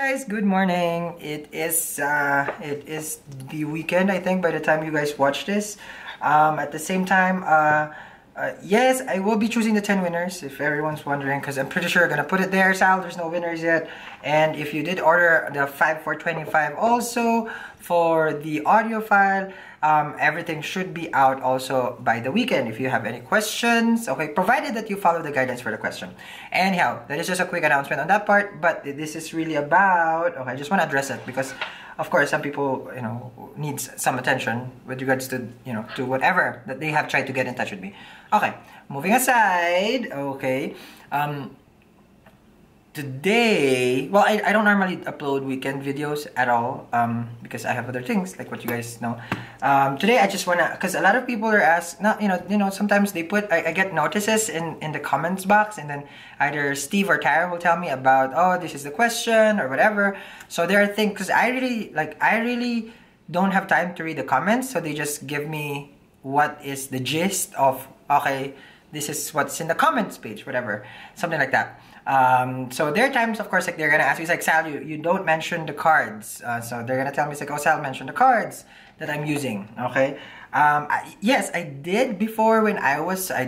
Guys, good morning. It is the weekend, I think, by the time you guys watch this. At the same time, yes, I will be choosing the 10 winners if everyone's wondering, because I'm pretty sure I'm gonna put it there. Sal, there's no winners yet. And if you did order the 5 for 25 also for the audio file, everything should be out also by the weekend. If you have any questions, okay, provided that you follow the guidance for the question. Anyhow, that is just a quick announcement on that part, but this is really about, okay, I just want to address it because of course some people, needs some attention with regards to, to whatever that they have tried to get in touch with me. Okay, moving aside, okay, today, well, I don't normally upload weekend videos at all because I have other things like what you guys know. Today I just wanna, because a lot of people are asked, sometimes they put, I get notices in the comments box, and then either Steve or Tara will tell me about, oh, this is the question or whatever. So there are things, because I really don't have time to read the comments, so they just give me what is the gist of, okay, this is what's in the comments page, whatever, something like that. So there are times, of course, like they're gonna ask me, it's like, Sal, you don't mention the cards. So they're gonna tell me, it's like, oh, Sal, mention the cards that I'm using, okay? Yes, I did before when I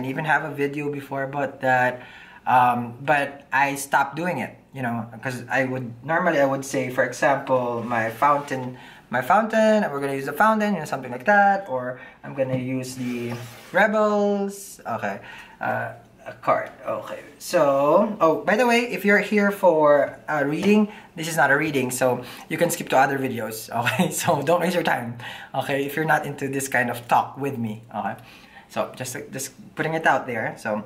even have a video before about that, but I stopped doing it, because I would say, for example, my fountain, and we're gonna use the fountain, something like that, or I'm gonna use the rebels, okay, a card, okay. So, oh, by the way, if you're here for a reading, this is not a reading, so you can skip to other videos, okay? So don't waste your time, okay, if you're not into this kind of talk with me, okay? So just putting it out there. So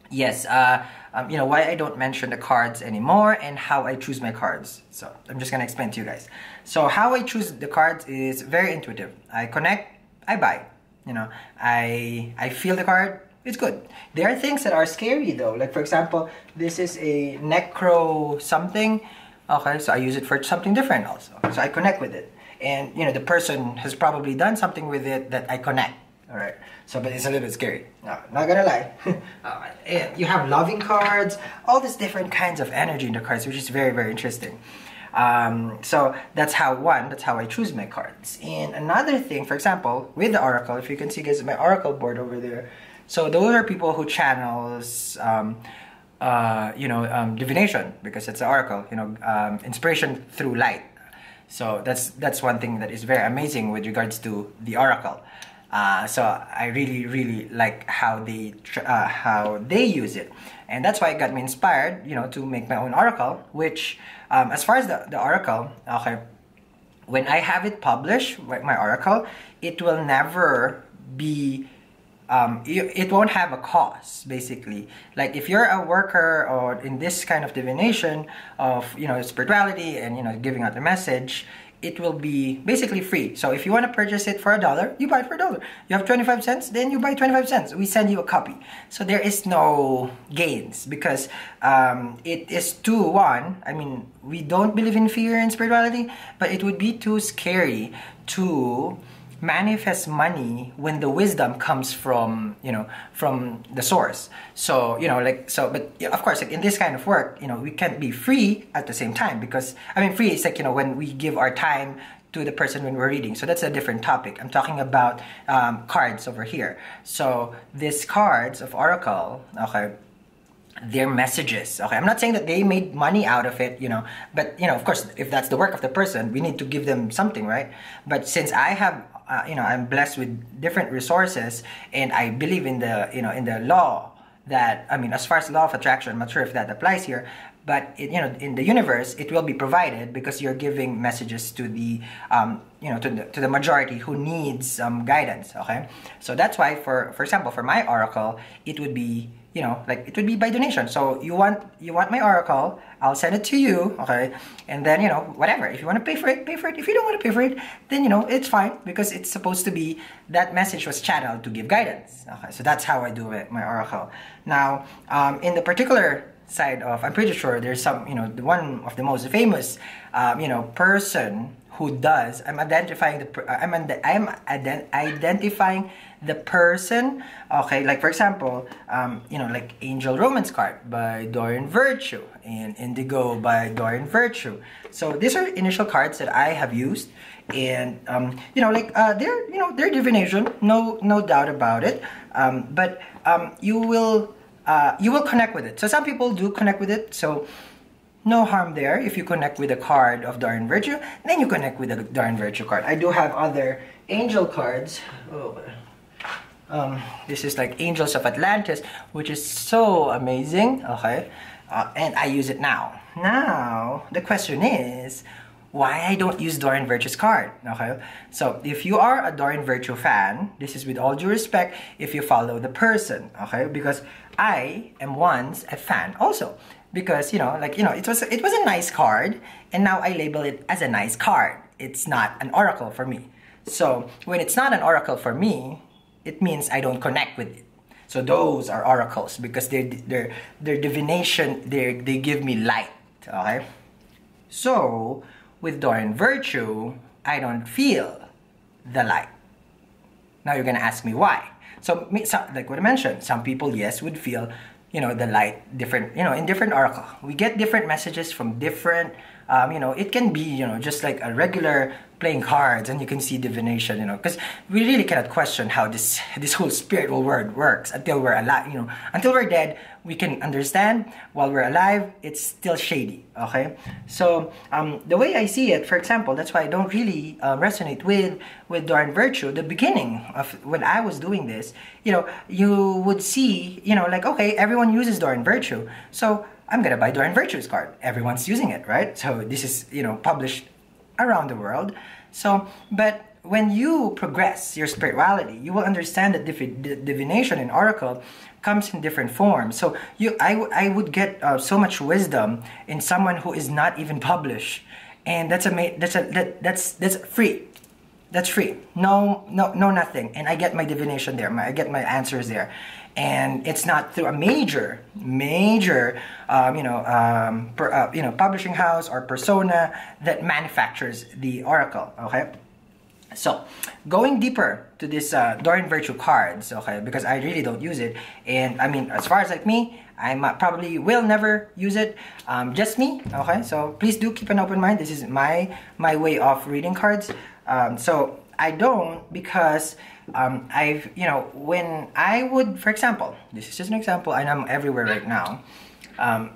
yes, why I don't mention the cards anymore and how I choose my cards. So I'm just gonna explain to you guys. So how I choose the cards is very intuitive. I connect, I buy. I feel the card, it's good. There are things that are scary though. Like for example, this is a necro something. Okay, so I use it for something different also. So I connect with it. And the person has probably done something with it that I connect. Alright, so but it's a little bit scary. No, not gonna lie. And you have loving cards, all these different kinds of energy in the cards, which is very, very interesting. So that's how I choose my cards. And another thing, for example, with the Oracle, if you can see guys my Oracle board over there. So those are people who channels, divination, because it's the Oracle, inspiration through light. So that's one thing that is very amazing with regards to the Oracle. So I really like how they use it, and that's why it got me inspired, to make my own Oracle. Which, as far as the Oracle, okay, when I have it published, my Oracle, it will never be. It won't have a cost, basically. Like if you're a worker or in this kind of divination of spirituality and giving out the message, it will be basically free. So if you want to purchase it for $1, you buy it for $1. You have 25 cents, then you buy 25 cents. We send you a copy. So there is no gains because it is too, one, I mean, we don't believe in fear and spirituality, but it would be too scary to manifest money when the wisdom comes from from the source. So but of course, like in this kind of work, we can't be free at the same time, because I mean free is like when we give our time to the person when we're reading. So that's a different topic. I'm talking about cards over here. So these cards of Oracle, okay, their messages, okay, I'm not saying that they made money out of it, but of course, if that's the work of the person, we need to give them something, right? But since I have I'm blessed with different resources, and I believe in the in the law that, I mean, as far as law of attraction, I'm not sure if that applies here, but in the universe it will be provided, because you're giving messages to the to the majority who needs guidance. Okay, so that's why for example, for my Oracle, it would be it would be by donation. So you want my Oracle, I'll send it to you, okay? And then, whatever. If you want to pay for it, pay for it. If you don't want to pay for it, then, it's fine, because it's supposed to be, that message was channeled to give guidance. Okay, so that's how I do it, my Oracle. Now, in the particular side of, I'm pretty sure there's some, the one of the most famous, person who does. I'm identifying identifying the person. Okay, like for example, like Angel Romance card by Dorian Virtue and Indigo by Dorian Virtue. So these are initial cards that I have used, and they're divination, no doubt about it. But you will connect with it. So some people do connect with it. So no harm there. If you connect with a card of Dorian Virtue, then you connect with a Dorian Virtue card. I do have other angel cards. This is like Angels of Atlantis, which is so amazing. Okay, and I use it now. Now the question is, why I don't use Dorian Virtue's card. Okay, so if you are a Dorian Virtue fan, this is with all due respect if you follow the person. Okay, because I am once a fan also. Because it was a nice card, and now I label it as a nice card. It's not an oracle for me. So when it's not an oracle for me, it means I don't connect with it. So those are oracles because they're divination. They give me light. Okay. So with Dorian Virtue, I don't feel the light. Now you're gonna ask me why. So like what I mentioned, some people would feel the light different, in different oracle. We get different messages from different, it can be, just like a regular playing cards and you can see divination, because we really cannot question how this whole spiritual world works until we're alive, until we're dead, we can understand. While we're alive, it's still shady, okay? So, the way I see it, for example, that's why I don't really resonate with Dorian Virtue. The beginning of when I was doing this, you would see, like, okay, everyone uses Dorian Virtue, so I'm gonna buy Dorian Virtue's card. Everyone's using it, right? So this is, published around the world. So, but when you progress your spirituality, you will understand that divination and oracle comes in different forms. So I would get so much wisdom in someone who is not even published, and that's free. That's free. No, nothing. And I get my divination there. I get my answers there. And it's not through a major, publishing house or persona that manufactures the oracle. Okay. So, going deeper to this Dorian Virtue cards, okay, because I really don't use it, and I mean, as far as like me, I probably will never use it. Just me, okay. So please do keep an open mind. This is my way of reading cards. So I don't, because when I would, for example, this is just an example, and I'm everywhere right now.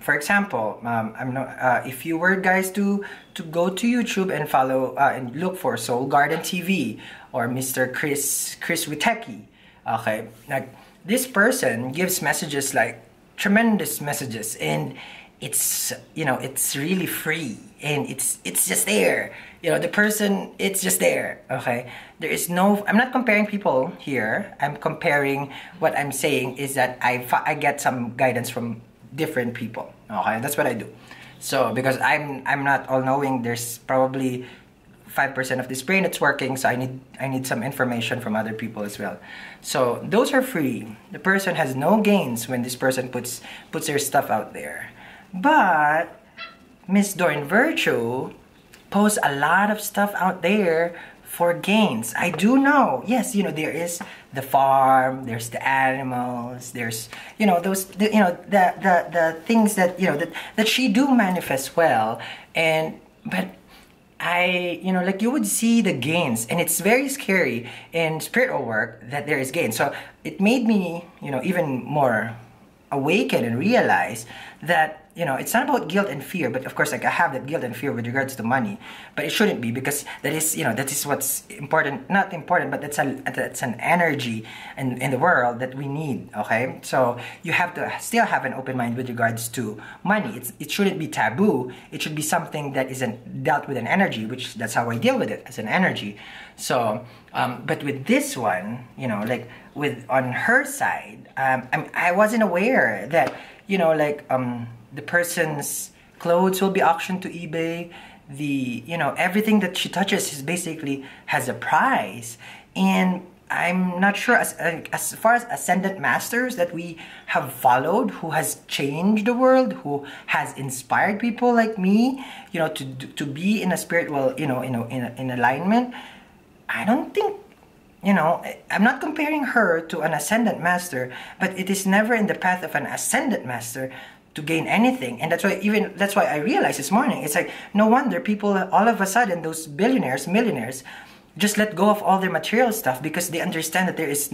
For example, I'm not. If you were guys to go to YouTube and follow and look for Soul Garden TV or Mr. Chris Witecki, okay, like this person gives messages, like tremendous messages, and it's it's really free, and it's just there. The person, it's just there. Okay, there is no. I'm not comparing people here. I'm comparing, what I'm saying is that I get some guidance from different people. Okay, that's what I do. So because I'm not all knowing, there's probably 5% of this brain that's working, so I need some information from other people as well. So those are free. The person has no gains when this person puts their stuff out there. But Miss Dorian Virtue posts a lot of stuff out there for gains. I do know, yes, there is the farm, there's the animals, there's those the things that that she do manifest well, but I like you would see the gains, and it's very scary in spiritual work that there is gain. So it made me even more awaken and realize that it's not about guilt and fear, but of course, like I have that guilt and fear with regards to money, but it shouldn't be, because that is what's important, not important, but that's an energy in the world that we need. Okay, so you have to still have an open mind with regards to money. It shouldn't be taboo. It should be something that isn't dealt with an energy, which that's how I deal with it, as an energy. So but with this one, like on her side, I wasn't aware that the person's clothes will be auctioned to eBay. The everything that she touches is basically has a price, and I'm not sure as far as ascendant masters that we have followed, who has changed the world, who has inspired people like me, you know, to be in a spiritual, you know, in alignment. I don't think, you know, I'm not comparing her to an ascendant master, but it is never in the path of an ascendant master to gain anything. And that's why I realized this morning, it's like, no wonder people all of a sudden, those billionaires, millionaires, just let go of all their material stuff, because they understand that there is,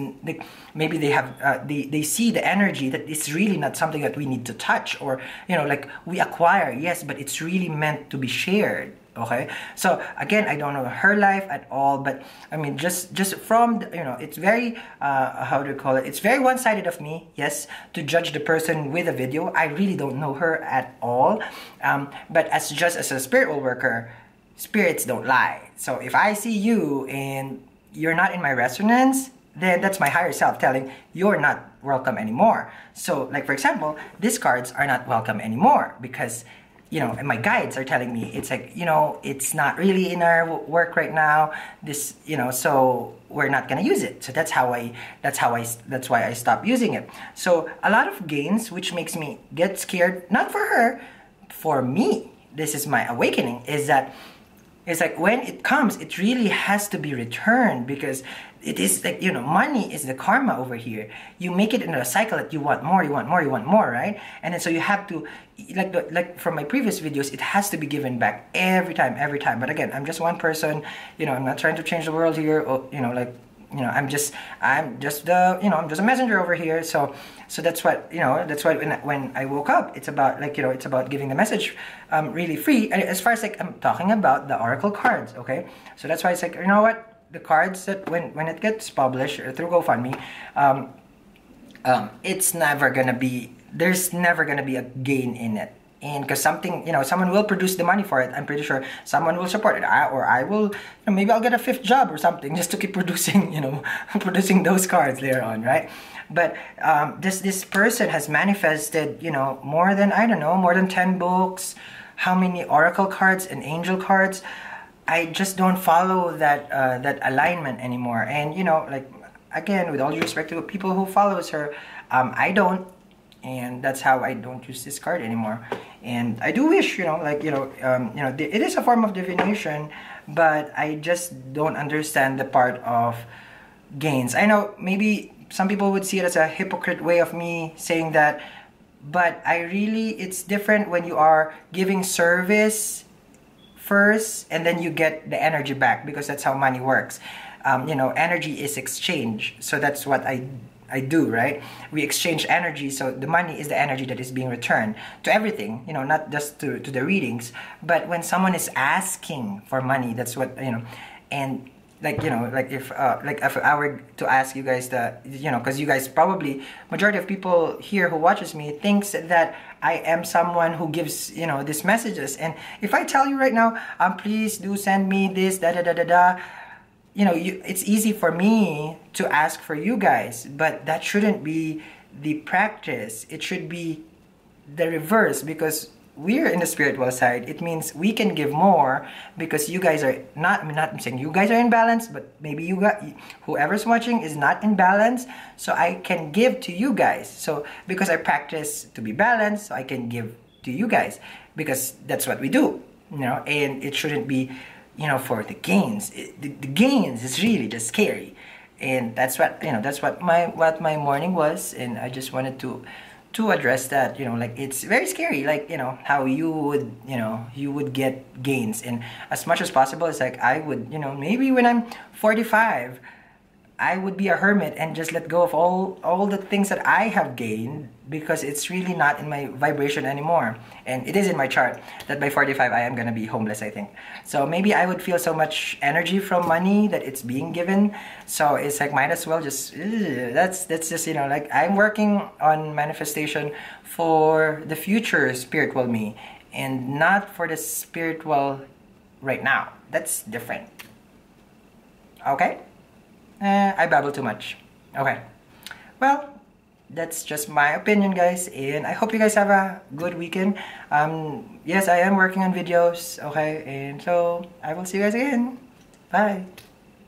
maybe they have, they see the energy that it's really not something that we need to touch, or, you know, like we acquire, yes, but it's really meant to be shared. Okay, so again, I don't know her life at all, but I mean, just from the, you know, it's very how do you call it? It's very one-sided of me, yes, to judge the person with a video. I really don't know her at all, but as a spiritual worker, spirits don't lie. So if I see you and you're not in my resonance, then that's my higher self telling you're not welcome anymore. So, like for example, these cards are not welcome anymore because, you know, and my guides are telling me, it's like, you know, it's not really in our work right now, this, you know, so we're not gonna use it. So that's why I stopped using it. So a lot of gains, which makes me get scared, not for her, for me. This is my awakening, is that it's like when it comes, it really has to be returned, because it is like, you know, money is the karma over here. You make it into a cycle that you want more, you want more, you want more, right? And then so you have to, like from my previous videos, it has to be given back every time. But again, I'm just one person, you know, I'm not trying to change the world here, or, you know, like, you know, I'm just the, you know, I'm just a messenger over here. So that's what, you know, that's why when I woke up, it's about, like, you know, it's about giving the message really free. And as far as, like, I'm talking about the oracle cards, okay? So that's why it's like, you know what, the cards that when it gets published through GoFundMe, it's never gonna be, there's never gonna be a gain in it. And because something, you know, someone will produce the money for it. I'm pretty sure someone will support it. Or I will, you know, maybe I'll get a 5th job or something just to keep producing, you know, producing those cards later on, right? But this person has manifested, you know, more than, I don't know, more than 10 books, how many oracle cards and angel cards. I just don't follow that that alignment anymore. And, you know, like, again, with all due respect to people who follows her, I don't. And that's how I don't use this card anymore. And I do wish, you know, like, you know, it is a form of divination, but I just don't understand the part of gains. I know maybe some people would see it as a hypocrite way of me saying that, but I really, it's different when you are giving service first and then you get the energy back, because that's how money works. You know, energy is exchange. So that's what I do, right? We exchange energy, so the money is the energy that is being returned to everything, you know, not just to the readings, but when someone is asking for money, that's what, you know. And like, you know, like if I were to ask you guys that, you know, because you guys probably, majority of people here who watches me thinks that I am someone who gives, you know, these messages. And if I tell you right now, please do send me this, da da da da da, you know, it's easy for me to ask for you guys, but that shouldn't be the practice. It should be the reverse, because we're in the spiritual side. It means we can give more because you guys are not, I'm saying you guys are in balance, but maybe you got, whoever's watching is not in balance, so I can give to you guys. So because I practice to be balanced, so I can give to you guys, because that's what we do, you know. And it shouldn't be, you know, for the gains. The gains is really just scary. And that's what, you know, that's what my morning was. And I just wanted to address that, you know, like, it's very scary, like, you know, how you would, you know, you would get gains. And as much as possible, it's like, I would, you know, maybe when I'm 45, I would be a hermit and just let go of all the things that I have gained, because it's really not in my vibration anymore. And it is in my chart that by 45 I am gonna be homeless, I think. So maybe I would feel so much energy from money that it's being given. So it's like, might as well just, that's just, you know, like, I'm working on manifestation for the future spiritual me, and not for the spiritual right now. That's different. Okay? I babble too much. Okay. Well, that's just my opinion, guys, and I hope you guys have a good weekend. Yes, I am working on videos, okay, and so I will see you guys again. Bye.